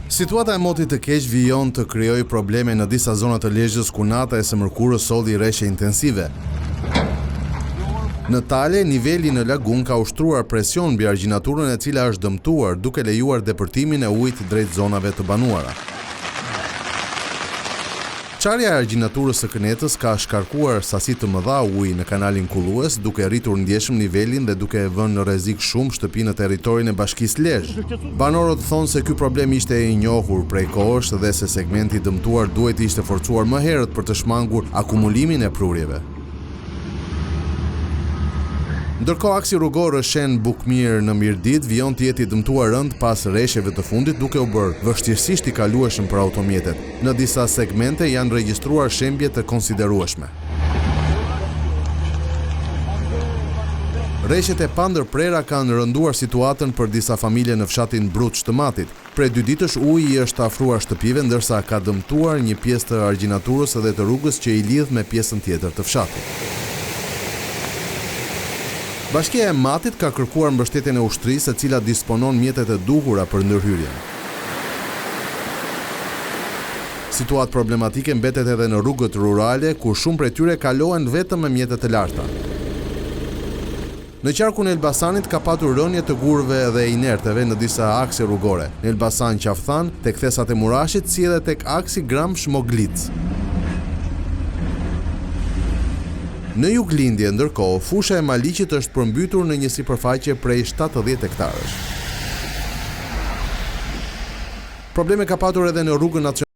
Situata e motit të keq vijon të krijojë probleme në disa zona të Lezhës ku nata e së mërkurës solli rreshe intensive. Në Tale, niveli në lagun ka ushtruar presion mbi argjinaturën e cila është dëmtuar duke lejuar depërtimin e ujit drejt zonave të banuara. Çarja e argjinaturës së Kënetës ka shkarkuar sasi të mëdha uji në kanalin kullues, duke rritur ndjeshëm nivelin dhe duke vënë në rrezik shumë shtëpi në territorin e bashkisë Lezhë. Banorët thonë se ky problem ishte i njohur prej kohësh dhe se segmenti dëmtuar duhet ishte forcuar më herët për të shmangur akumulimin e prurjeve. Ndërkohë, aksi rrugor Rëshen Bukmir në Mirdit vijon të jetë i dëmtuar rënd pas rreshjeve të fundit, duke u bërë vështirësisht i kalueshëm për automjetet. Në disa segmente janë regjistruar shembje të konsiderueshme. Rreshjet e pandërprera kanë rënduar situatën për disa familje në fshatin Brut Shtëmatit. Prej 2 ditësh uji i është afruar shtëpive, ndërsa ka dëmtuar një pjesë të argjinaturës edhe të rrugës që i lidh me pjesën tjetër të fshatit. Bashkia e Matit ka kërkuar mbështetjen e ushtrisë, e cila disponon mjetet e duhura për ndërhyrjen. Situatë problematike mbetet edhe në rrugët rurale, kur shumë prej tyre kalohen vetëm me mjete të larta. Në qarkun e Elbasanit ka patur rënje të gurëve dhe inerteve në disa akse rrugore. Në Elbasan Qafthan, tek thesat e Murashit, si edhe tek aksi Gramsh-Moglic. Në Juglindje, ndërkohë, fusha e Maliqit është përmbytur në një sipërfaqe prej 70 hektarësh. Probleme ka patur edhe në rrugën nacionale